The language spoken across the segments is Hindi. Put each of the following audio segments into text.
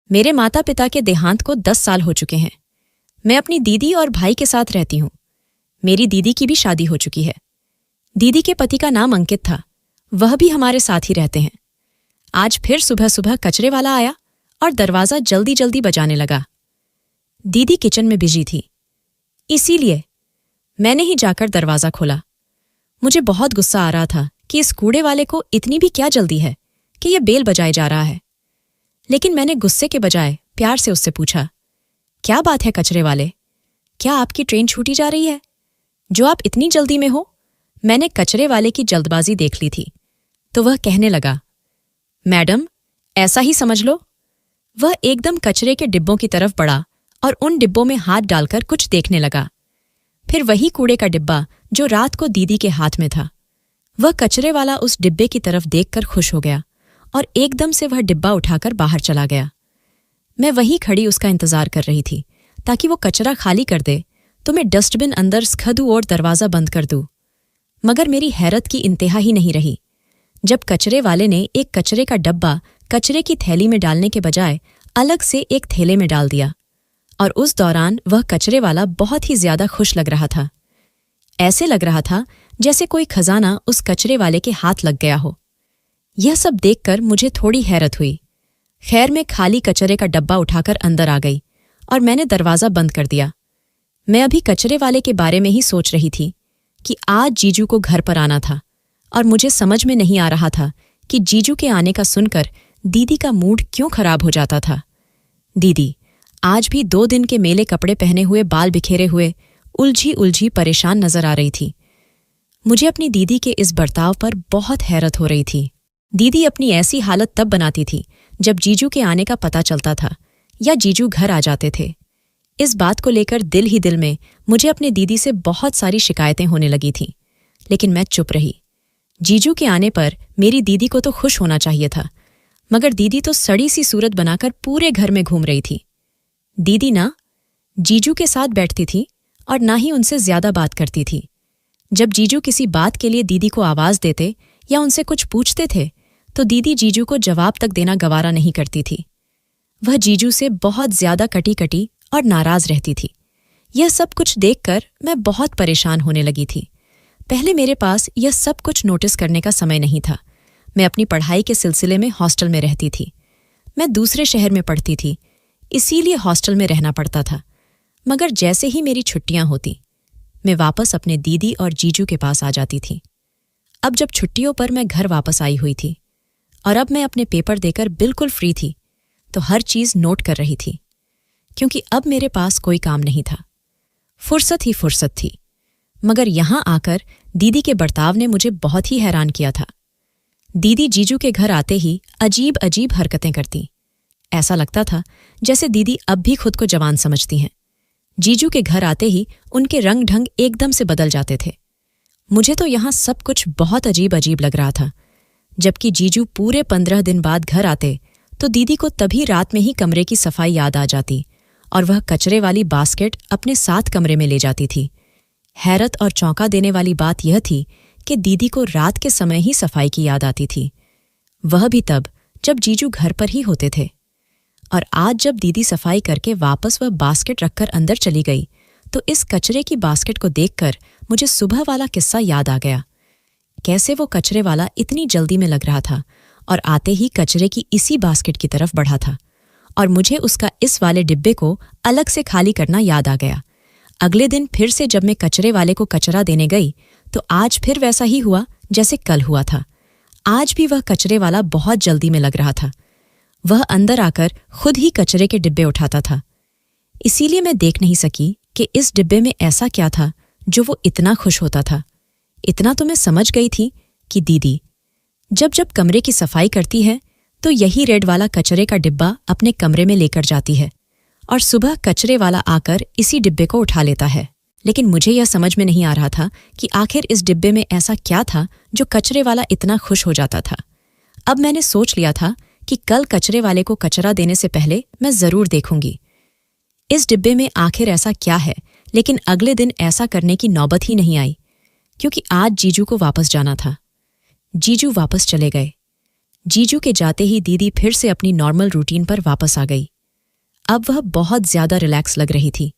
मेरे माता पिता के देहांत को 10 साल हो चुके हैं। मैं अपनी दीदी और भाई के साथ रहती हूँ। मेरी दीदी की भी शादी हो चुकी है। दीदी के पति का नाम अंकित था, वह भी हमारे साथ ही रहते हैं। आज फिर सुबह सुबह कचरे वाला आया और दरवाज़ा जल्दी जल्दी बजाने लगा। दीदी किचन में बिजी थी, इसीलिए मैंने ही जाकर दरवाज़ा खोला। मुझे बहुत गुस्सा आ रहा था कि इस कूड़े वाले को इतनी भी क्या जल्दी है कि यह बेल बजाए जा रहा है। लेकिन मैंने गुस्से के बजाय प्यार से उससे पूछा, क्या बात है कचरे वाले, क्या आपकी ट्रेन छूटी जा रही है जो आप इतनी जल्दी में हो? मैंने कचरे वाले की जल्दबाजी देख ली थी तो वह कहने लगा, मैडम ऐसा ही समझ लो। वह एकदम कचरे के डिब्बों की तरफ बढ़ा और उन डिब्बों में हाथ डालकर कुछ देखने लगा। फिर वही कूड़े का डिब्बा जो रात को दीदी के हाथ में था। वह कचरे वाला उस डिब्बे की तरफ देखकर खुश हो गया और एकदम से वह डिब्बा उठाकर बाहर चला गया। मैं वहीं खड़ी उसका इंतजार कर रही थी ताकि वो कचरा खाली कर दे तो मैं डस्टबिन अंदर स्खदू और दरवाज़ा बंद कर दूं। मगर मेरी हैरत की इंतहा ही नहीं रही जब कचरे वाले ने एक कचरे का डब्बा कचरे की थैली में डालने के बजाय अलग से एक थैले में डाल दिया। और उस दौरान वह कचरे वाला बहुत ही ज्यादा खुश लग रहा था। ऐसे लग रहा था जैसे कोई खजाना उस कचरे वाले के हाथ लग गया हो। यह सब देखकर मुझे थोड़ी हैरत हुई। खैर मैं खाली कचरे का डब्बा उठाकर अंदर आ गई और मैंने दरवाज़ा बंद कर दिया। मैं अभी कचरे वाले के बारे में ही सोच रही थी कि आज जीजू को घर पर आना था और मुझे समझ में नहीं आ रहा था कि जीजू के आने का सुनकर दीदी का मूड क्यों खराब हो जाता था। दीदी आज भी 2 दिन के मेले कपड़े पहने हुए, बाल बिखेरे हुए, उलझी उलझी परेशान नजर आ रही थी। मुझे अपनी दीदी के इस बर्ताव पर बहुत हैरत हो रही थी। दीदी अपनी ऐसी हालत तब बनाती थी जब जीजू के आने का पता चलता था या जीजू घर आ जाते थे। इस बात को लेकर दिल ही दिल में मुझे अपनी दीदी से बहुत सारी शिकायतें होने लगी थीं, लेकिन मैं चुप रही। जीजू के आने पर मेरी दीदी को तो खुश होना चाहिए था, मगर दीदी तो सड़ी सी सूरत बनाकर पूरे घर में घूम रही थी। दीदी ना जीजू के साथ बैठती थी और ना ही उनसे ज्यादा बात करती थी। जब जीजू किसी बात के लिए दीदी को आवाज देते या उनसे कुछ पूछते थे तो दीदी जीजू को जवाब तक देना गवारा नहीं करती थी। वह जीजू से बहुत ज्यादा कटी कटी और नाराज रहती थी। यह सब कुछ देखकर मैं बहुत परेशान होने लगी थी। पहले मेरे पास यह सब कुछ नोटिस करने का समय नहीं था। मैं अपनी पढ़ाई के सिलसिले में हॉस्टल में रहती थी। मैं दूसरे शहर में पढ़ती थी, इसीलिए हॉस्टल में रहना पड़ता था। मगर जैसे ही मेरी छुट्टियां होती मैं वापस अपने दीदी और जीजू के पास आ जाती थी। अब जब छुट्टियों पर मैं घर वापस आई हुई थी और अब मैं अपने पेपर देकर बिल्कुल फ्री थी तो हर चीज नोट कर रही थी, क्योंकि अब मेरे पास कोई काम नहीं था। फुर्सत ही फुर्सत थी। मगर यहां आकर दीदी के बर्ताव ने मुझे बहुत ही हैरान किया था। दीदी जीजू के घर आते ही अजीब अजीब हरकतें करती। ऐसा लगता था जैसे दीदी अब भी खुद को जवान समझती हैं। जीजू के घर आते ही उनके रंग ढंग एकदम से बदल जाते थे। मुझे तो यहाँ सब कुछ बहुत अजीब अजीब लग रहा था। जबकि जीजू पूरे 15 दिन बाद घर आते तो दीदी को तभी रात में ही कमरे की सफाई याद आ जाती और वह कचरे वाली बास्केट अपने साथ कमरे में ले जाती थी। हैरत और चौंका देने वाली बात यह थी कि दीदी को रात के समय ही सफाई की याद आती थी, वह भी तब जब जीजू घर पर ही होते थे। और आज जब दीदी सफाई करके वापस वह बास्केट रखकर अंदर चली गई तो इस कचरे की बास्केट को देखकर मुझे सुबह वाला किस्सा याद आ गया। कैसे वो कचरे वाला इतनी जल्दी में लग रहा था और आते ही कचरे की इसी बास्केट की तरफ बढ़ा था और मुझे उसका इस वाले डिब्बे को अलग से खाली करना याद आ गया। अगले दिन फिर से जब मैं कचरे वाले को कचरा देने गई तो आज फिर वैसा ही हुआ जैसे कल हुआ था। आज भी वह कचरे वाला बहुत जल्दी में लग रहा था। वह अंदर आकर खुद ही कचरे के डिब्बे उठाता था। इसीलिए मैं देख नहीं सकी कि इस डिब्बे में ऐसा क्या था जो वो इतना खुश होता था। इतना तो मैं समझ गई थी कि दीदी जब जब कमरे की सफाई करती है तो यही रेड वाला कचरे का डिब्बा अपने कमरे में लेकर जाती है और सुबह कचरे वाला आकर इसी डिब्बे को उठा लेता है। लेकिन मुझे यह समझ में नहीं आ रहा था कि आखिर इस डिब्बे में ऐसा क्या था जो कचरे वाला इतना खुश हो जाता था। अब मैंने सोच लिया था कि कल कचरे वाले को कचरा देने से पहले मैं जरूर देखूंगी इस डिब्बे में आखिर ऐसा क्या है। लेकिन अगले दिन ऐसा करने की नौबत ही नहीं आई, क्योंकि आज जीजू को वापस जाना था। जीजू वापस चले गए। जीजू के जाते ही दीदी फिर से अपनी नॉर्मल रूटीन पर वापस आ गई। अब वह बहुत ज्यादा रिलैक्स लग रही थी।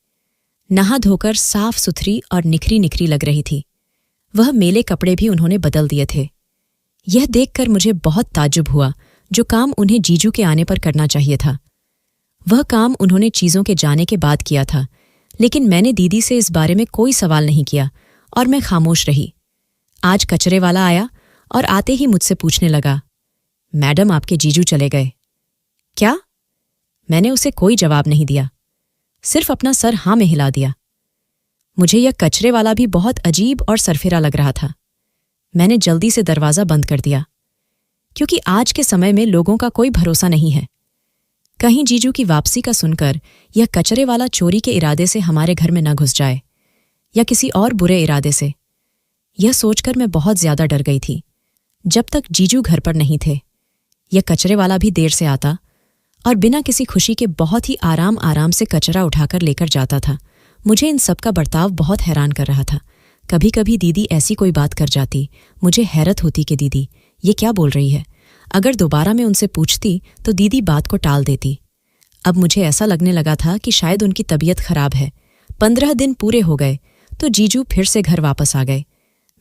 नहा धोकर साफ सुथरी और निखरी निखरी लग रही थी। वह मेले कपड़े भी उन्होंने बदल दिए थे। यह देखकर मुझे बहुत ताज्जुब हुआ, जो काम उन्हें जीजू के आने पर करना चाहिए था। वह काम उन्होंने चीजों के जाने के बाद किया था, लेकिन मैंने दीदी से इस बारे में कोई सवाल नहीं किया और मैं खामोश रही। आज कचरे वाला आया और आते ही मुझसे पूछने लगा, मैडम आपके जीजू चले गए क्या? मैंने उसे कोई जवाब नहीं दिया, सिर्फ अपना सर हाँ में हिला दिया। मुझे यह कचरे वाला भी बहुत अजीब और सरफिरा लग रहा था। मैंने जल्दी से दरवाज़ा बंद कर दिया, क्योंकि आज के समय में लोगों का कोई भरोसा नहीं है। कहीं जीजू की वापसी का सुनकर यह कचरे वाला चोरी के इरादे से हमारे घर में न घुस जाए, या किसी और बुरे इरादे से। यह सोचकर मैं बहुत ज्यादा डर गई थी। जब तक जीजू घर पर नहीं थे, यह कचरे वाला भी देर से आता और बिना किसी खुशी के बहुत ही आराम आराम से कचरा उठाकर लेकर जाता था। मुझे इन सब का बर्ताव बहुत हैरान कर रहा था। कभी कभी दीदी ऐसी कोई बात कर जाती, मुझे हैरत होती कि दीदी ये क्या बोल रही है। अगर दोबारा मैं उनसे पूछती तो दीदी बात को टाल देती। अब मुझे ऐसा लगने लगा था कि शायद उनकी तबीयत खराब है। 15 दिन पूरे हो गए तो जीजू फिर से घर वापस आ गए।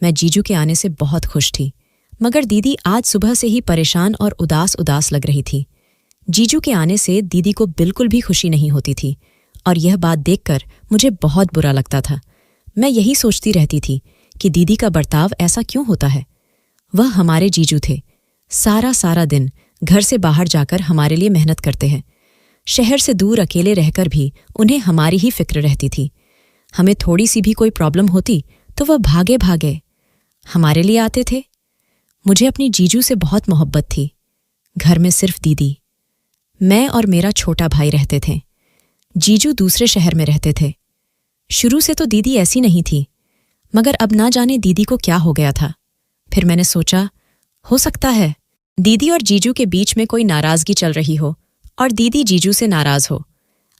मैं जीजू के आने से बहुत खुश थी, मगर दीदी आज सुबह से ही परेशान और उदास उदास लग रही थी। जीजू के आने से दीदी को बिल्कुल भी खुशी नहीं होती थी, और यह बात देखकर मुझे बहुत बुरा लगता था। मैं यही सोचती रहती थी कि दीदी का बर्ताव ऐसा क्यों होता है। वह हमारे जीजू थे, सारा दिन घर से बाहर जाकर हमारे लिए मेहनत करते हैं। शहर से दूर अकेले रहकर भी उन्हें हमारी ही फिक्र रहती थी। हमें थोड़ी सी भी कोई प्रॉब्लम होती तो वह भागे भागे हमारे लिए आते थे। मुझे अपनी जीजू से बहुत मोहब्बत थी। घर में सिर्फ दीदी, मैं और मेरा छोटा भाई रहते थे। जीजू दूसरे शहर में रहते थे। शुरू से तो दीदी ऐसी नहीं थी, मगर अब ना जाने दीदी को क्या हो गया था। फिर मैंने सोचा, हो सकता है दीदी और जीजू के बीच में कोई नाराजगी चल रही हो और दीदी जीजू से नाराज हो।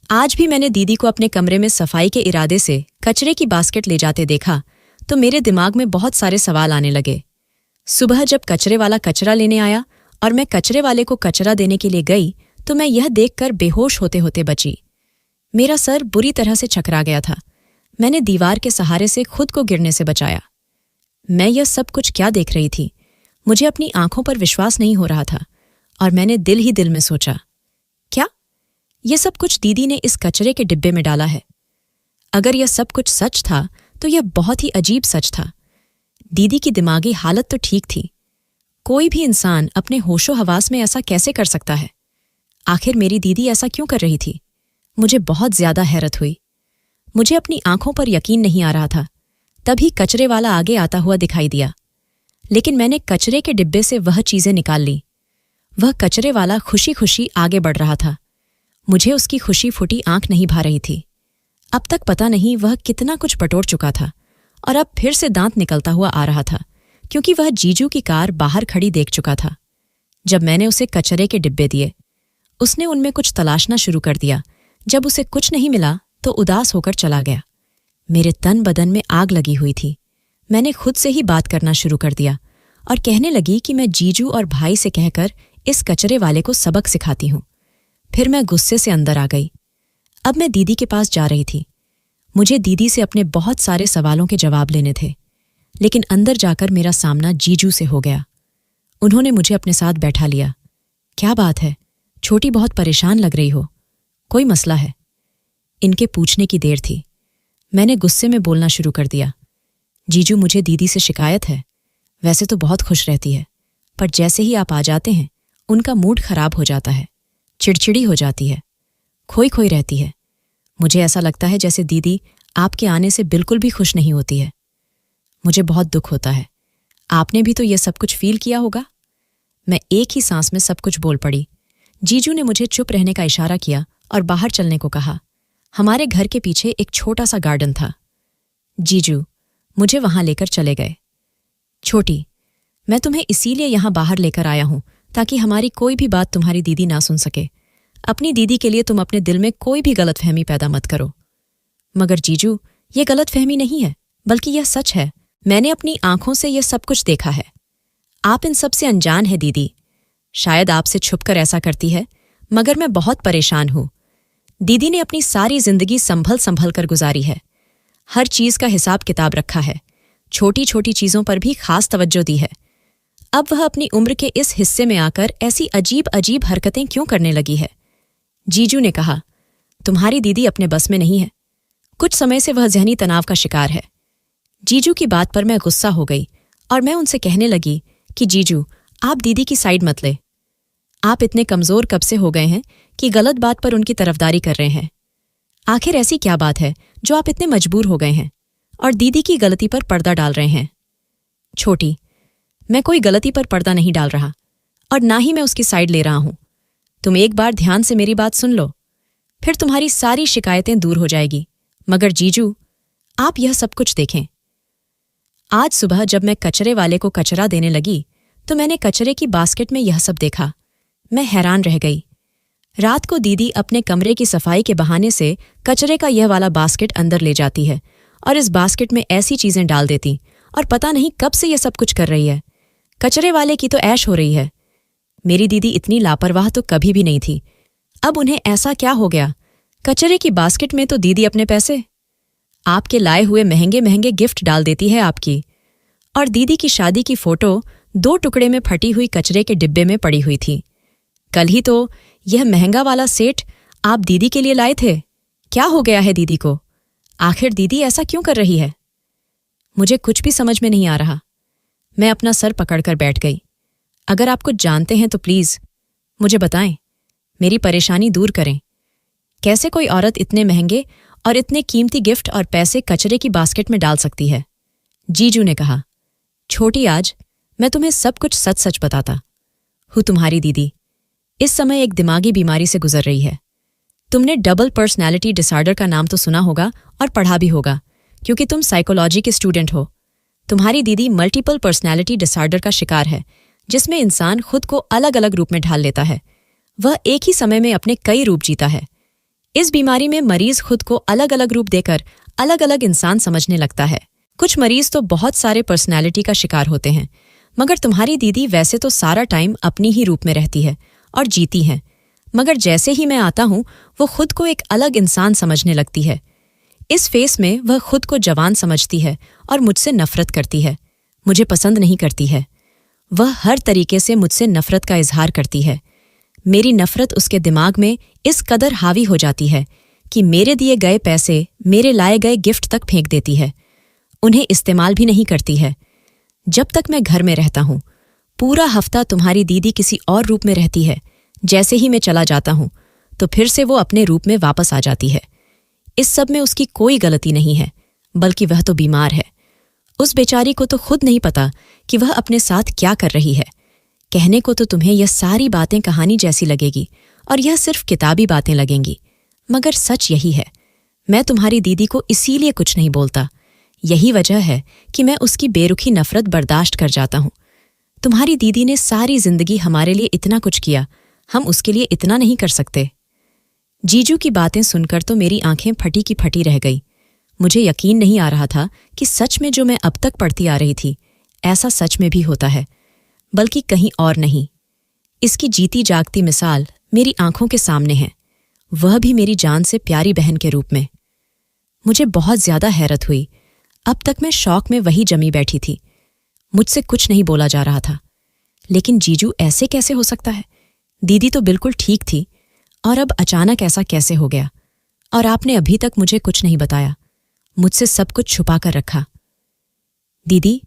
आज भी मैंने दीदी को अपने कमरे में सफाई के इरादे से कचरे की बास्केट ले जाते देखा तो मेरे दिमाग में बहुत सारे सवाल आने लगे। सुबह जब कचरे वाला कचरा लेने आया और मैं कचरे वाले को कचरा देने के लिए गई तो मैं यह देखकर बेहोश होते होते बची। मेरा सर बुरी तरह से चकरा गया था। मैंने दीवार के सहारे से खुद को गिरने से बचाया। मैं यह सब कुछ क्या देख रही थी? मुझे अपनी आंखों पर विश्वास नहीं हो रहा था और मैंने दिल ही दिल में सोचा, क्या यह सब कुछ दीदी ने इस कचरे के डिब्बे में डाला है? अगर यह सब कुछ सच था तो यह बहुत ही अजीब सच था। दीदी की दिमागी हालत तो ठीक थी। कोई भी इंसान अपने होशो हवास में ऐसा कैसे कर सकता है? आखिर मेरी दीदी ऐसा क्यों कर रही थी? मुझे बहुत ज्यादा हैरत हुई। मुझे अपनी आंखों पर यकीन नहीं आ रहा था। तभी कचरे वाला आगे आता हुआ दिखाई दिया, लेकिन मैंने कचरे के डिब्बे से वह चीजें निकाल ली। वह कचरे वाला खुशी खुशी आगे बढ़ रहा था। मुझे उसकी खुशी फुटी आंख नहीं भा रही थी। अब तक पता नहीं वह कितना कुछ बटोर चुका था और अब फिर से दांत निकलता हुआ आ रहा था, क्योंकि वह जीजू की कार बाहर खड़ी देख चुका था। जब मैंने उसे कचरे के डिब्बे दिए, उसने उनमें कुछ तलाशना शुरू कर दिया। जब उसे कुछ नहीं मिला तो उदास होकर चला गया। मेरे तन बदन में आग लगी हुई थी। मैंने खुद से ही बात करना शुरू कर दिया और कहने लगी कि मैं जीजू और भाई से कहकर इस कचरे वाले को सबक सिखाती हूँ। फिर मैं गुस्से से अंदर आ गई। अब मैं दीदी के पास जा रही थी। मुझे दीदी से अपने बहुत सारे सवालों के जवाब लेने थे, लेकिन अंदर जाकर मेरा सामना जीजू से हो गया। उन्होंने मुझे अपने साथ बैठा लिया। क्या बात है? छोटी बहुत परेशान लग रही हो, कोई मसला है? इनके पूछने की देर थी। मैंने गुस्से में बोलना शुरू कर दिया। जीजू, मुझे दीदी से शिकायत है। वैसे तो बहुत खुश रहती है, पर जैसे ही आप आ जाते हैं उनका मूड खराब हो जाता है, चिड़चिड़ी हो जाती है, खोई खोई रहती है। मुझे ऐसा लगता है जैसे दीदी आपके आने से बिल्कुल भी खुश नहीं होती है। मुझे बहुत दुख होता है। आपने भी तो ये सब कुछ फील किया होगा। मैं एक ही सांस में सब कुछ बोल पड़ी। जीजू ने मुझे चुप रहने का इशारा किया और बाहर चलने को कहा। हमारे घर के पीछे एक छोटा सा गार्डन था। जीजू मुझे वहां लेकर चले गए। छोटी, मैं तुम्हें इसीलिए यहां बाहर लेकर आया हूं ताकि हमारी कोई भी बात तुम्हारी दीदी ना सुन सके। अपनी दीदी के लिए तुम अपने दिल में कोई भी गलतफहमी पैदा मत करो। मगर जीजू, ये गलतफहमी नहीं है, बल्कि यह सच है। मैंने अपनी आंखों से यह सब कुछ देखा है। आप इन सब से अनजान है दीदी। शायद आपसे छुपकर ऐसा करती है, मगर मैं बहुत परेशान हूं। दीदी ने अपनी सारी जिंदगी संभल संभल कर गुजारी है। हर चीज का हिसाब किताब रखा है, छोटी छोटी चीजों पर भी खास तवज्जो दी है। अब वह अपनी उम्र के इस हिस्से में आकर ऐसी अजीब अजीब हरकतें क्यों करने लगी है? जीजू ने कहा, तुम्हारी दीदी अपने बस में नहीं है। कुछ समय से वह ज़हनी तनाव का शिकार है। जीजू की बात पर मैं गुस्सा हो गई और मैं उनसे कहने लगी कि जीजू, आप दीदी की साइड मत ले। आप इतने कमजोर कब से हो गए हैं कि गलत बात पर उनकी तरफदारी कर रहे हैं? आखिर ऐसी क्या बात है जो आप इतने मजबूर हो गए हैं और दीदी की गलती पर पर्दा डाल रहे हैं? छोटी, मैं कोई गलती पर पर्दा नहीं डाल रहा और ना ही मैं उसकी साइड ले रहा हूं। तुम एक बार ध्यान से मेरी बात सुन लो, फिर तुम्हारी सारी शिकायतें दूर हो जाएगी। मगर जीजू, आप यह सब कुछ देखें। आज सुबह जब मैं कचरे वाले को कचरा देने लगी तो मैंने कचरे की बास्केट में यह सब देखा। मैं हैरान रह गई। रात को दीदी अपने कमरे की सफाई के बहाने से कचरे का यह वाला बास्केट अंदर ले जाती है और इस बास्केट में ऐसी चीजें डाल देती और पता नहीं कब से यह सब कुछ कर रही है। कचरे वाले की तो ऐश हो रही है। मेरी दीदी इतनी लापरवाह तो कभी भी नहीं थी। अब उन्हें ऐसा क्या हो गया? कचरे की बास्केट में तो दीदी अपने पैसे, आपके लाए हुए महंगे महंगे गिफ्ट डाल देती है आपकी, और दीदी की शादी की फोटो 2 टुकड़े में फटी हुई कचरे के डिब्बे में पड़ी हुई थी। कल ही तो यह महंगा वाला सेट आप दीदी के लिए लाए थे। क्या हो गया है दीदी को? आखिर दीदी ऐसा क्यों कर रही है? मुझे कुछ भी समझ में नहीं आ रहा। मैं अपना सर पकड़कर बैठ गई। अगर आप कुछ जानते हैं तो प्लीज मुझे बताएं, मेरी परेशानी दूर करें। कैसे कोई औरत इतने महंगे और इतने कीमती गिफ्ट और पैसे कचरे की बास्केट में डाल सकती है? जीजू ने कहा, छोटी, आज मैं तुम्हें सब कुछ सच सच बताता हूँ। तुम्हारी दीदी इस समय एक दिमागी बीमारी से गुजर रही है। तुमने डबल पर्सनैलिटी डिसऑर्डर का नाम तो सुना होगा और पढ़ा भी होगा, क्योंकि तुम साइकोलॉजी के स्टूडेंट हो। तुम्हारी दीदी मल्टीपल पर्सनैलिटी डिसऑर्डर का शिकार है, जिसमें इंसान खुद को अलग अलग रूप में ढाल लेता है। वह एक ही समय में अपने कई रूप जीता है। इस बीमारी में मरीज खुद को अलग अलग रूप देकर अलग अलग इंसान समझने लगता है। कुछ मरीज तो बहुत सारे पर्सनैलिटी का शिकार होते हैं, मगर तुम्हारी दीदी वैसे तो सारा टाइम अपनी ही रूप में रहती है और जीती है, मगर जैसे ही मैं आता हूं वो खुद को एक अलग इंसान समझने लगती है। इस फेस में वह खुद को जवान समझती है और मुझसे नफरत करती है। मुझे पसंद नहीं करती है। वह हर तरीके से मुझसे नफरत का इजहार करती है। मेरी नफरत उसके दिमाग में इस कदर हावी हो जाती है कि मेरे दिए गए पैसे, मेरे लाए गए गिफ्ट तक फेंक देती है। उन्हें इस्तेमाल भी नहीं करती है। जब तक मैं घर में रहता हूं, पूरा हफ्ता तुम्हारी दीदी किसी और रूप में रहती है। जैसे ही मैं चला जाता हूं तो फिर से वो अपने रूप में वापस आ जाती है। इस सब में उसकी कोई गलती नहीं है, बल्कि वह तो बीमार है। उस बेचारी को तो खुद नहीं पता कि वह अपने साथ क्या कर रही है। कहने को तो तुम्हें यह सारी बातें कहानी जैसी लगेगी और यह सिर्फ किताबी बातें लगेंगी, मगर सच यही है। मैं तुम्हारी दीदी को इसीलिए कुछ नहीं बोलता। यही वजह है कि मैं उसकी बेरुखी नफरत बर्दाश्त कर जाता हूं। तुम्हारी दीदी ने सारी जिंदगी हमारे लिए इतना कुछ किया, हम उसके लिए इतना नहीं कर सकते? जीजू की बातें सुनकर तो मेरी आंखें फटी की फटी रह गई। मुझे यकीन नहीं आ रहा था कि सच में जो मैं अब तक पढ़ती आ रही थी, ऐसा सच में भी होता है, बल्कि कहीं और नहीं। इसकी जीती जागती मिसाल मेरी आंखों के सामने है, वह भी मेरी जान से प्यारी बहन के रूप में। मुझे बहुत ज्यादा हैरत हुई। अब तक मैं शौक में वही जमी बैठी थी। मुझसे कुछ नहीं बोला जा रहा था। लेकिन जीजू ऐसे कैसे हो सकता है? दीदी तो बिल्कुल ठीक थी, और अब अचानक ऐसा कैसे हो गया? और आपने अभी तक मुझे कुछ नहीं बताया, मुझसे सब कुछ छुपा कर रखा। दीदी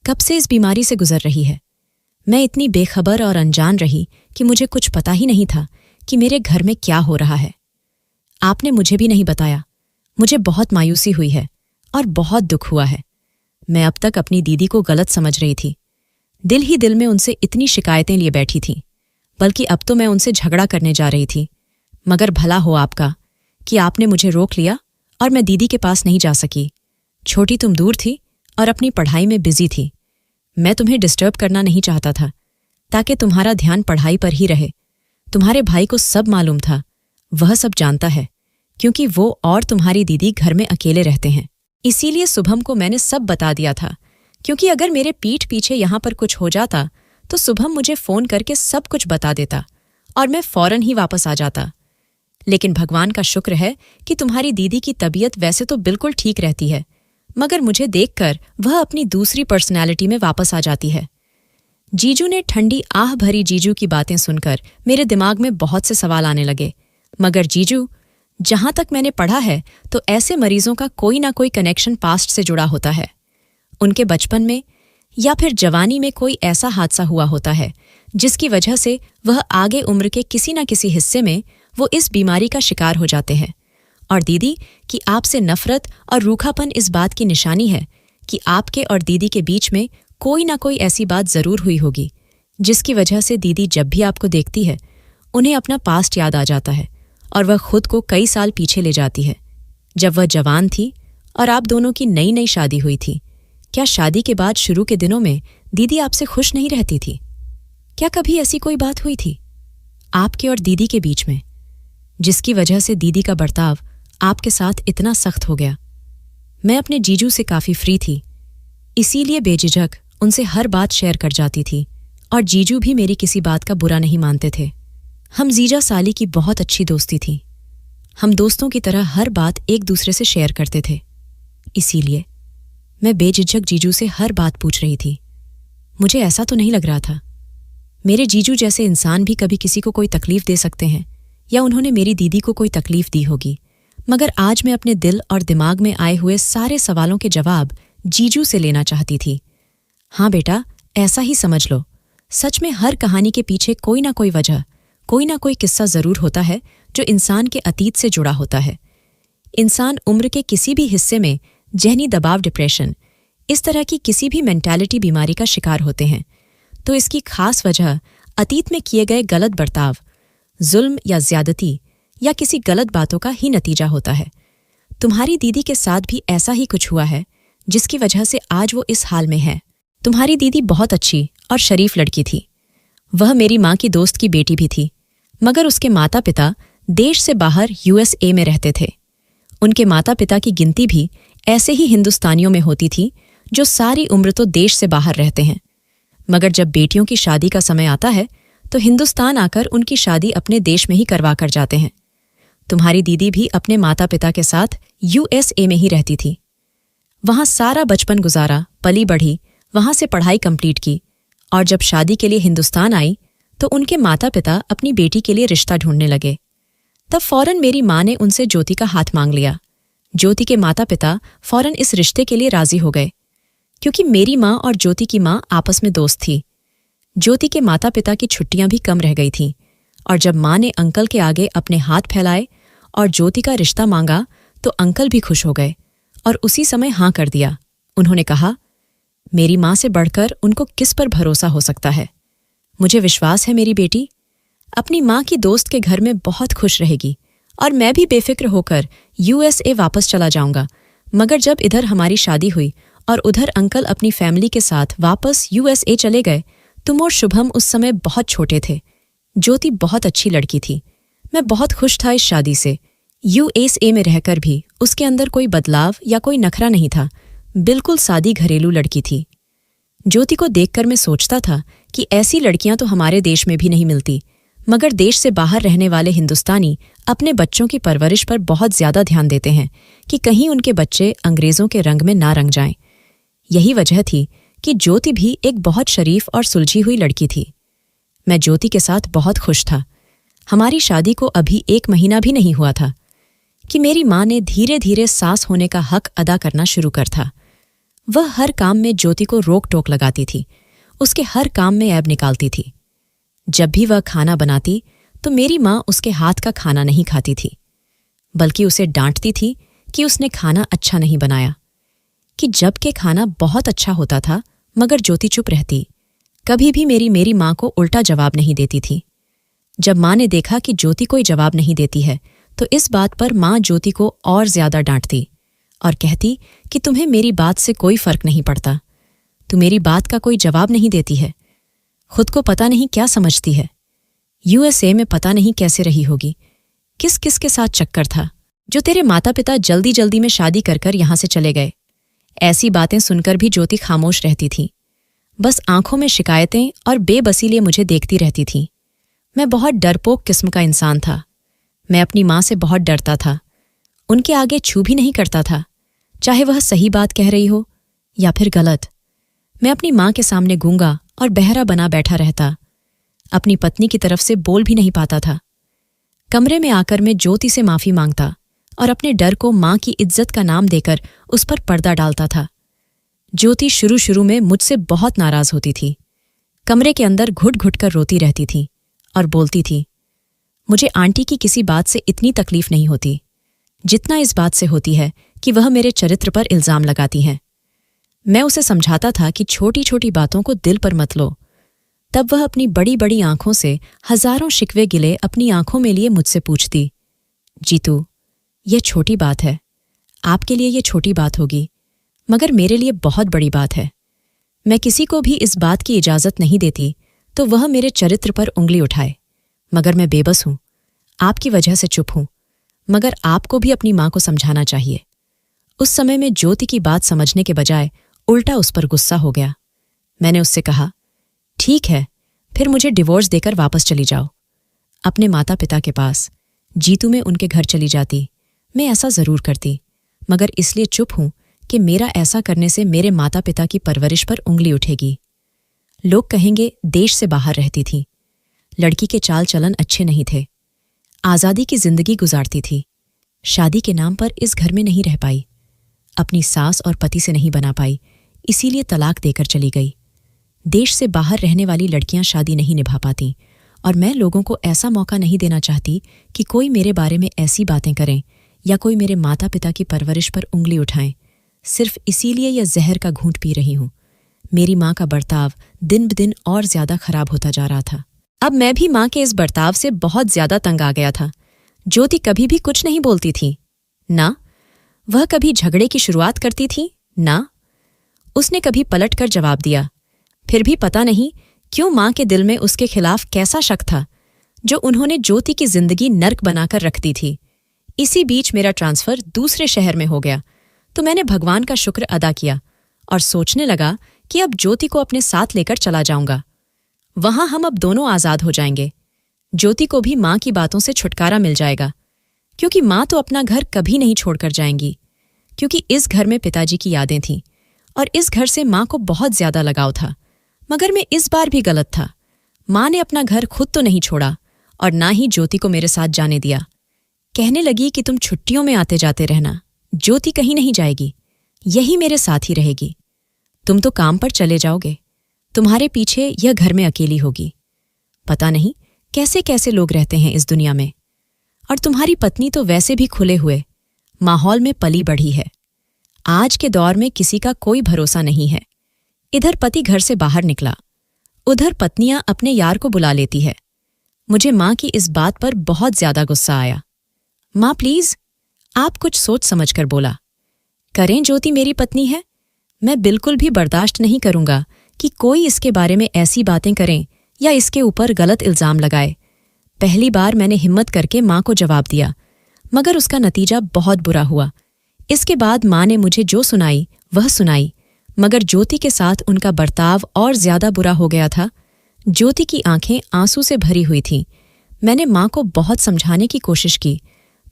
कब से इस बीमारी से गुजर रही है? मैं इतनी बेखबर और अनजान रही कि मुझे कुछ पता ही नहीं था कि मेरे घर में क्या हो रहा है। आपने मुझे भी नहीं बताया। मुझे बहुत मायूसी हुई है और बहुत दुख हुआ है। मैं अब तक अपनी दीदी को गलत समझ रही थी। दिल ही दिल में उनसे इतनी शिकायतें लिए बैठी थी, बल्कि अब तो मैं उनसे झगड़ा करने जा रही थी। मगर भला हो आपका कि आपने मुझे रोक लिया और मैं दीदी के पास नहीं जा सकी। छोटी, तुम दूर थी और अपनी पढ़ाई में बिजी थी। मैं तुम्हें डिस्टर्ब करना नहीं चाहता था, ताकि तुम्हारा ध्यान पढ़ाई पर ही रहे। तुम्हारे भाई को सब मालूम था, वह सब जानता है, क्योंकि वो और तुम्हारी दीदी घर में अकेले रहते हैं। इसीलिए शुभम को मैंने सब बता दिया था, क्योंकि अगर मेरे पीठ पीछे यहां पर कुछ हो जाता तो शुभम मुझे फोन करके सब कुछ बता देता और मैं फौरन ही वापस आ जाता। लेकिन भगवान का शुक्र है कि तुम्हारी दीदी की तबीयत वैसे तो बिल्कुल ठीक रहती है, मगर मुझे देखकर वह अपनी दूसरी पर्सनैलिटी में वापस आ जाती है। जीजू ने ठंडी आह भरी जीजू की बातें सुनकर मेरे दिमाग में बहुत से सवाल आने लगे। मगर जीजू, जहां तक मैंने पढ़ा है तो ऐसे मरीजों का कोई ना कोई कनेक्शन पास्ट से जुड़ा होता है। उनके बचपन में या फिर जवानी में कोई ऐसा हादसा हुआ होता है जिसकी वजह से वह आगे उम्र के किसी न किसी हिस्से में वो इस बीमारी का शिकार हो जाते हैं। और दीदी की आपसे नफरत और रूखापन इस बात की निशानी है कि आपके और दीदी के बीच में कोई ना कोई ऐसी बात जरूर हुई होगी जिसकी वजह से दीदी जब भी आपको देखती है उन्हें अपना पास्ट याद आ जाता है और वह खुद को कई साल पीछे ले जाती है, जब वह जवान थी और आप दोनों की नई नई शादी हुई थी। क्या शादी के बाद शुरू के दिनों में दीदी आपसे खुश नहीं रहती थी? क्या कभी ऐसी कोई बात हुई थी आपके और दीदी के बीच में जिसकी वजह से दीदी का बर्ताव आपके साथ इतना सख्त हो गया? मैं अपने जीजू से काफी फ्री थी, इसीलिए बेझिझक उनसे हर बात शेयर कर जाती थी और जीजू भी मेरी किसी बात का बुरा नहीं मानते थे। हम जीजा साली की बहुत अच्छी दोस्ती थी। हम दोस्तों की तरह हर बात एक दूसरे से शेयर करते थे, इसीलिए मैं बेझिझक जीजू से हर बात पूछ रही थी। मुझे ऐसा तो नहीं लग रहा था मेरे जीजू जैसे इंसान भी कभी किसी को कोई तकलीफ दे सकते हैं या उन्होंने मेरी दीदी को कोई तकलीफ दी होगी। मगर आज मैं अपने दिल और दिमाग में आए हुए सारे सवालों के जवाब जीजू से लेना चाहती थी। हाँ बेटा, ऐसा ही समझ लो। सच में हर कहानी के पीछे कोई ना कोई वजह, कोई ना कोई किस्सा जरूर होता है जो इंसान के अतीत से जुड़ा होता है। इंसान उम्र के किसी भी हिस्से में जहनी दबाव, डिप्रेशन, इस तरह की किसी भी मेंटालिटी बीमारी का शिकार होते हैं तो इसकी खास वजह अतीत में किए गए गलत बर्ताव, जुल्म या ज्यादती या किसी गलत बातों का ही नतीजा होता है। तुम्हारी दीदी के साथ भी ऐसा ही कुछ हुआ है जिसकी वजह से आज वो इस हाल में है। तुम्हारी दीदी बहुत अच्छी और शरीफ लड़की थी। वह मेरी माँ की दोस्त की बेटी भी थी, मगर उसके माता पिता देश से बाहर USA में रहते थे। उनके माता पिता की गिनती भी ऐसे ही हिंदुस्तानियों में होती थी जो सारी उम्र तो देश से बाहर रहते हैं, मगर जब बेटियों की शादी का समय आता है तो हिंदुस्तान आकर उनकी शादी अपने देश में ही करवा कर जाते हैं। तुम्हारी दीदी भी अपने माता पिता के साथ USA में ही रहती थी। वहां सारा बचपन गुजारा, पली बढ़ी, वहां से पढ़ाई कंप्लीट की और जब शादी के लिए हिंदुस्तान आई तो उनके माता पिता अपनी बेटी के लिए रिश्ता ढूंढने लगे। तब फौरन मेरी माँ ने उनसे ज्योति का हाथ मांग लिया। ज्योति के माता पिता फौरन इस रिश्ते के लिए राजी हो गए क्योंकि मेरी माँ और ज्योति की माँ आपस में दोस्त थी। ज्योति के माता पिता की छुट्टियां भी कम रह गई थीं और जब माँ ने अंकल के आगे अपने हाथ फैलाए और ज्योति का रिश्ता मांगा तो अंकल भी खुश हो गए और उसी समय हाँ कर दिया। उन्होंने कहा, मेरी माँ से बढ़कर उनको किस पर भरोसा हो सकता है। मुझे विश्वास है मेरी बेटी अपनी माँ की दोस्त के घर में बहुत खुश रहेगी और मैं भी बेफिक्र होकर USA वापस चला जाऊंगा। मगर जब इधर हमारी शादी हुई और उधर अंकल अपनी फैमिली के साथ वापस USA चले गए, तुम और शुभम उस समय बहुत छोटे थे। ज्योति बहुत अच्छी लड़की थी। मैं बहुत खुश था इस शादी से। USA में रहकर भी उसके अंदर कोई बदलाव या कोई नखरा नहीं था। बिल्कुल सादी घरेलू लड़की थी। ज्योति को देखकर मैं सोचता था कि ऐसी लड़कियां तो हमारे देश में भी नहीं मिलती, मगर देश से बाहर रहने वाले हिंदुस्तानी अपने बच्चों की परवरिश पर बहुत ज्यादा ध्यान देते हैं कि कहीं उनके बच्चे अंग्रेजों के रंग में ना रंग जाएं। यही वजह थी कि ज्योति भी एक बहुत शरीफ और सुलझी हुई लड़की थी। मैं ज्योति के साथ बहुत खुश था। हमारी शादी को अभी 1 महीना भी नहीं हुआ था कि मेरी माँ ने धीरे धीरे सास होने का हक अदा करना शुरू कर था। वह हर काम में ज्योति को रोक टोक लगाती थी, उसके हर काम में ऐब निकालती थी। जब भी वह खाना बनाती तो मेरी माँ उसके हाथ का खाना नहीं खाती थी, बल्कि उसे डांटती थी कि उसने खाना अच्छा नहीं बनाया। कि जबकि खाना बहुत अच्छा होता था मगर ज्योति चुप रहती, कभी भी मेरी माँ को उल्टा जवाब नहीं देती थी। जब माँ ने देखा कि ज्योति कोई जवाब नहीं देती है तो इस बात पर माँ ज्योति को और ज्यादा डांटती और कहती कि तुम्हें मेरी बात से कोई फर्क नहीं पड़ता, तू मेरी बात का कोई जवाब नहीं देती है, खुद को पता नहीं क्या समझती है। USA में पता नहीं कैसे रही होगी, किस किस के साथ चक्कर था जो तेरे माता पिता जल्दी जल्दी में शादी कर कर यहां से चले गए। ऐसी बातें सुनकर भी ज्योति खामोश रहती थी, बस आंखों में शिकायतें और बेबसी लिए मुझे देखती रहती थी। मैं बहुत डरपोक किस्म का इंसान था। मैं अपनी माँ से बहुत डरता था। उनके आगे छू भी नहीं करता था, चाहे वह सही बात कह रही हो या फिर गलत। मैं अपनी माँ के सामने गूंगा और बहरा बना बैठा रहता। अपनी पत्नी की तरफ से बोल भी नहीं पाता था। कमरे में आकर मैं ज्योति से माफी मांगता और अपने डर को माँ की इज्जत का नाम देकर उस पर पर्दा डालता था। ज्योति शुरू शुरू में मुझसे बहुत नाराज होती थी। कमरे के अंदर घुट घुट कर रोती रहती थी और बोलती थी, मुझे आंटी की किसी बात से इतनी तकलीफ नहीं होती जितना इस बात से होती है कि वह मेरे चरित्र पर इल्जाम लगाती हैं। मैं उसे समझाता था कि छोटी छोटी बातों को दिल पर मत लो। तब वह अपनी बड़ी बड़ी आंखों से हजारों शिकवे गिले अपनी आंखों में लिए मुझसे पूछती, जीतू, यह छोटी बात है, आपके लिए यह छोटी बात होगी, मगर मेरे लिए बहुत बड़ी बात है। मैं किसी को भी इस बात की इजाजत नहीं देती तो वह मेरे चरित्र पर उंगली उठाए, मगर मैं बेबस हूं, आपकी वजह से चुप हूं, मगर आपको भी अपनी मां को समझाना चाहिए। उस समय में ज्योति की बात समझने के बजाय उल्टा उस पर गुस्सा हो गया। मैंने उससे कहा, ठीक है, फिर मुझे डिवोर्स देकर वापस चली जाओ अपने माता पिता के पास। जीतू में उनके घर चली जाती। मैं ऐसा जरूर करती, मगर इसलिए चुप हूं कि मेरा ऐसा करने से मेरे माता पिता की परवरिश पर उंगली उठेगी। लोग कहेंगे देश से बाहर रहती थी, लड़की के चाल चलन अच्छे नहीं थे, आज़ादी की जिंदगी गुजारती थी, शादी के नाम पर इस घर में नहीं रह पाई, अपनी सास और पति से नहीं बना पाई, इसीलिए तलाक देकर चली गई। देश से बाहर रहने वाली लड़कियां शादी नहीं निभा पाती और मैं लोगों को ऐसा मौका नहीं देना चाहती कि कोई मेरे बारे में ऐसी बातें करें या कोई मेरे माता पिता की परवरिश पर उंगली उठाएं। सिर्फ इसीलिए यह जहर का घूंट पी रही हूं। मेरी माँ का बर्ताव दिन ब दिन और ज्यादा खराब होता जा रहा था। अब मैं भी माँ के इस बर्ताव से बहुत ज्यादा तंग आ गया था। ज्योति कभी भी कुछ नहीं बोलती थी, ना वह कभी झगड़े की शुरुआत करती थी, ना उसने कभी पलट कर जवाब दिया। फिर भी पता नहीं क्यों माँ के दिल में उसके खिलाफ कैसा शक था जो उन्होंने ज्योति की जिंदगी नर्क बनाकर रख दी थी। इसी बीच मेरा ट्रांसफर दूसरे शहर में हो गया तो मैंने भगवान का शुक्र अदा किया और सोचने लगा कि अब ज्योति को अपने साथ लेकर चला जाऊंगा। वहां हम अब दोनों आजाद हो जाएंगे। ज्योति को भी माँ की बातों से छुटकारा मिल जाएगा, क्योंकि माँ तो अपना घर कभी नहीं छोड़कर जाएंगी, क्योंकि इस घर में पिताजी की यादें थीं और इस घर से माँ को बहुत ज्यादा लगाव था। मगर मैं इस बार भी गलत था। माँ ने अपना घर खुद तो नहीं छोड़ा और ना ही ज्योति को मेरे साथ जाने दिया। कहने लगी कि तुम छुट्टियों में आते जाते रहना, ज्योति कहीं नहीं जाएगी, यही मेरे साथ ही रहेगी। तुम तो काम पर चले जाओगे, तुम्हारे पीछे यह घर में अकेली होगी। पता नहीं कैसे कैसे लोग रहते हैं इस दुनिया में। और तुम्हारी पत्नी तो वैसे भी खुले हुए माहौल में पली बढ़ी है। आज के दौर में किसी का कोई भरोसा नहीं है। इधर पति घर से बाहर निकला, उधर पत्नियां अपने यार को बुला लेती है। मुझे माँ की इस बात पर बहुत ज्यादा गुस्सा आया। माँ प्लीज, आप कुछ सोच समझ कर बोला करें, ज्योति मेरी पत्नी है। मैं बिल्कुल भी बर्दाश्त नहीं करूंगा कि कोई इसके बारे में ऐसी बातें करें या इसके ऊपर गलत इल्जाम लगाए। पहली बार मैंने हिम्मत करके माँ को जवाब दिया, मगर उसका नतीजा बहुत बुरा हुआ। इसके बाद माँ ने मुझे जो सुनाई वह सुनाई, मगर ज्योति के साथ उनका बर्ताव और ज्यादा बुरा हो गया था। ज्योति की आंखें आंसू से भरी हुई थीं। मैंने माँ को बहुत समझाने की कोशिश की,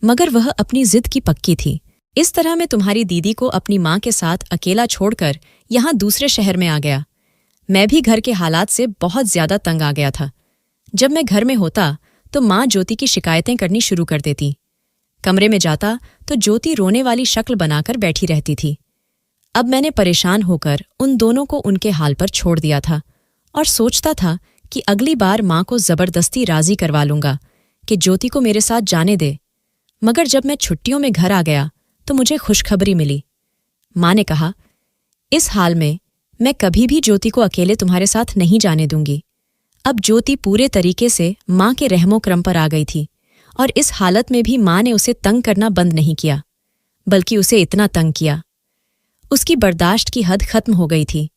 मगर वह अपनी जिद की पक्की थी। इस तरह मैं तुम्हारी दीदी को अपनी माँ के साथ अकेला छोड़कर यहाँ दूसरे शहर में आ गया। मैं भी घर के हालात से बहुत ज्यादा तंग आ गया था। जब मैं घर में होता तो माँ ज्योति की शिकायतें करनी शुरू कर देती। कमरे में जाता तो ज्योति रोने वाली शक्ल बनाकर बैठी रहती थी। अब मैंने परेशान होकर उन दोनों को उनके हाल पर छोड़ दिया था और सोचता था कि अगली बार माँ को जबरदस्ती राजी करवा लूंगा कि ज्योति को मेरे साथ जाने दे। मगर जब मैं छुट्टियों में घर आ गया तो मुझे खुशखबरी मिली। माँ ने कहा, इस हाल में मैं कभी भी ज्योति को अकेले तुम्हारे साथ नहीं जाने दूंगी। अब ज्योति पूरे तरीके से माँ के रहमो क्रम पर आ गई थी और इस हालत में भी माँ ने उसे तंग करना बंद नहीं किया, बल्कि उसे इतना तंग किया। उसकी बर्दाश्त की हद खत्म हो गई थी।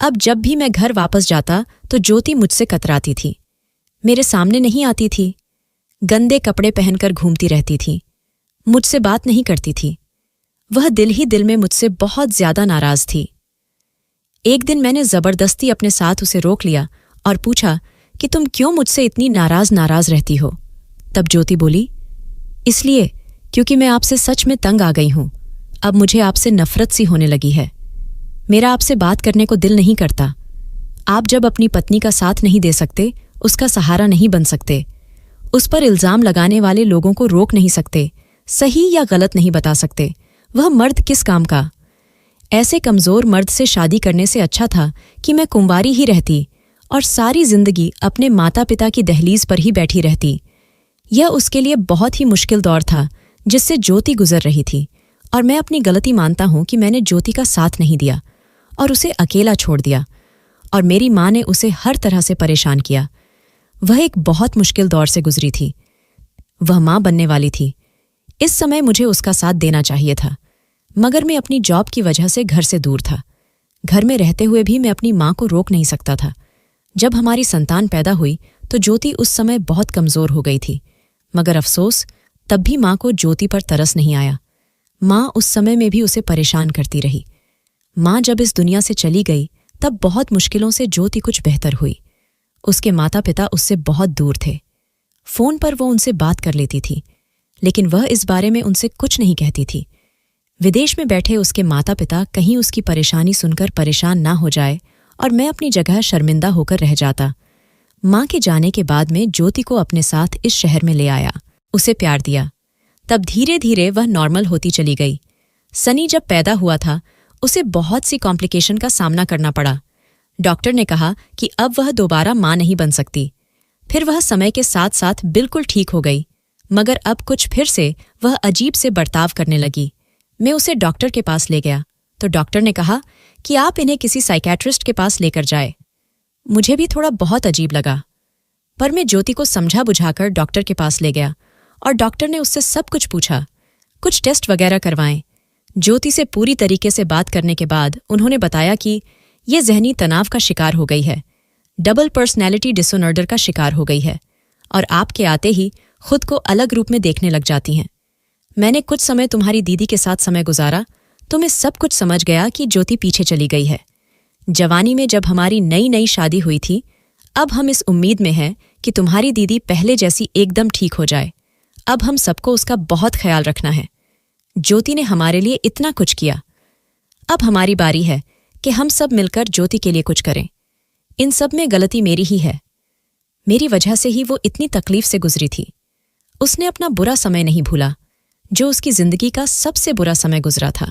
अब जब भी मैं घर वापस जाता तो ज्योति मुझसे कतराती थी, मेरे सामने नहीं आती थी, गंदे कपड़े पहनकर घूमती रहती थी, मुझसे बात नहीं करती थी। वह दिल ही दिल में मुझसे बहुत ज्यादा नाराज थी। एक दिन मैंने जबरदस्ती अपने साथ उसे रोक लिया और पूछा कि तुम क्यों मुझसे इतनी नाराज रहती हो। तब ज्योति बोली, इसलिए क्योंकि मैं आपसे सच में तंग आ गई हूं। अब मुझे आपसे नफरत सी होने लगी है। मेरा आपसे बात करने को दिल नहीं करता। आप जब अपनी पत्नी का साथ नहीं दे सकते, उसका सहारा नहीं बन सकते, उस पर इल्जाम लगाने वाले लोगों को रोक नहीं सकते, सही या गलत नहीं बता सकते, वह मर्द किस काम का? ऐसे कमजोर मर्द से शादी करने से अच्छा था कि मैं कुंवारी ही रहती और सारी जिंदगी अपने माता पिता की दहलीज पर ही बैठी रहती। यह उसके लिए बहुत ही मुश्किल दौर था जिससे ज्योति गुजर रही थी, और मैं अपनी गलती मानता हूं कि मैंने ज्योति का साथ नहीं दिया और उसे अकेला छोड़ दिया, और मेरी माँ ने उसे हर तरह से परेशान किया। वह एक बहुत मुश्किल दौर से गुजरी थी। वह माँ बनने वाली थी। इस समय मुझे उसका साथ देना चाहिए था, मगर मैं अपनी जॉब की वजह से घर से दूर था। घर में रहते हुए भी मैं अपनी माँ को रोक नहीं सकता था। जब हमारी संतान पैदा हुई तो ज्योति उस समय बहुत कमजोर हो गई थी, मगर अफसोस तब भी माँ को ज्योति पर तरस नहीं आया। माँ उस समय में भी उसे परेशान करती रही। माँ जब इस दुनिया से चली गई तब बहुत मुश्किलों से ज्योति कुछ बेहतर हुई। उसके माता पिता उससे बहुत दूर थे। फोन पर वो उनसे बात कर लेती थी, लेकिन वह इस बारे में उनसे कुछ नहीं कहती थी। विदेश में बैठे उसके माता पिता कहीं उसकी परेशानी सुनकर परेशान ना हो जाए और मैं अपनी जगह शर्मिंदा होकर रह जाता। माँ के जाने के बाद में ज्योति को अपने साथ इस शहर में ले आया, उसे प्यार दिया। तब धीरे धीरे वह नॉर्मल होती चली गई। सनी जब पैदा हुआ था उसे बहुत सी कॉम्प्लिकेशन का सामना करना पड़ा। डॉक्टर ने कहा कि अब वह दोबारा माँ नहीं बन सकती। फिर वह समय के साथ साथ बिल्कुल ठीक हो गई, मगर अब कुछ फिर से वह अजीब से बर्ताव करने लगी। मैं उसे डॉक्टर के पास ले गया तो डॉक्टर ने कहा कि आप इन्हें किसी साइकेट्रिस्ट के पास लेकर जाए। मुझे भी थोड़ा बहुत अजीब लगा, पर मैं ज्योति को समझा बुझाकर डॉक्टर के पास ले गया और डॉक्टर ने उससे सब कुछ पूछा, कुछ टेस्ट वगैरह करवाएं। ज्योति से पूरी तरीके से बात करने के बाद उन्होंने बताया कि ये ज़हनी तनाव का शिकार हो गई है, डबल पर्सनैलिटी डिसऑर्डर का शिकार हो गई है, और आपके आते ही खुद को अलग रूप में देखने लग जाती हैं। मैंने कुछ समय तुम्हारी दीदी के साथ समय गुजारा तो मैं सब कुछ समझ गया कि ज्योति पीछे चली गई है। जवानी में जब हमारी नई नई शादी हुई थी, अब हम इस उम्मीद में हैं कि तुम्हारी दीदी पहले जैसी एकदम ठीक हो जाए। अब हम सबको उसका बहुत ख्याल रखना है। ज्योति ने हमारे लिए इतना कुछ किया, अब हमारी बारी है कि हम सब मिलकर ज्योति के लिए कुछ करें। इन सब में गलती मेरी ही है। मेरी वजह से ही वो इतनी तकलीफ से गुजरी थी। उसने अपना बुरा समय नहीं भूला, जो उसकी जिंदगी का सबसे बुरा समय गुजरा था।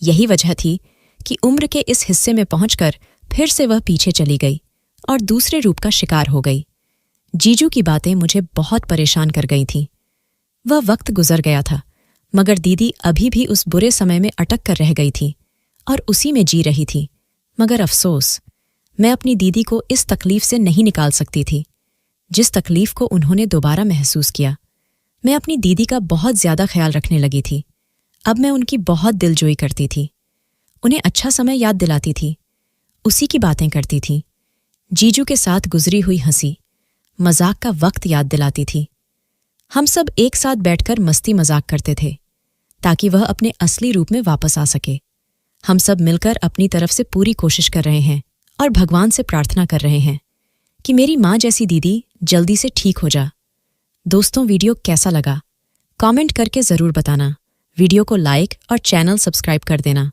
यही वजह थी कि उम्र के इस हिस्से में पहुंचकर फिर से वह पीछे चली गई और दूसरे रूप का शिकार हो गई। जीजू की बातें मुझे बहुत परेशान कर गई थीं। वह वक्त गुजर गया था, मगर दीदी अभी भी उस बुरे समय में अटक कर रह गई थी और उसी में जी रही थी। मगर अफसोस, मैं अपनी दीदी को इस तकलीफ से नहीं निकाल सकती थी जिस तकलीफ को उन्होंने दोबारा महसूस किया। मैं अपनी दीदी का बहुत ज्यादा ख्याल रखने लगी थी। अब मैं उनकी बहुत दिलजोई करती थी, उन्हें अच्छा समय याद दिलाती थी, उसी की बातें करती थी। जीजू के साथ गुजरी हुई हंसी मजाक का वक्त याद दिलाती थी। हम सब एक साथ बैठकर मस्ती मजाक करते थे ताकि वह अपने असली रूप में वापस आ सके। हम सब मिलकर अपनी तरफ से पूरी कोशिश कर रहे हैं और भगवान से प्रार्थना कर रहे हैं कि मेरी माँ जैसी दीदी जल्दी से ठीक हो जा। दोस्तों, वीडियो कैसा लगा कमेंट करके ज़रूर बताना। वीडियो को लाइक और चैनल सब्सक्राइब कर देना।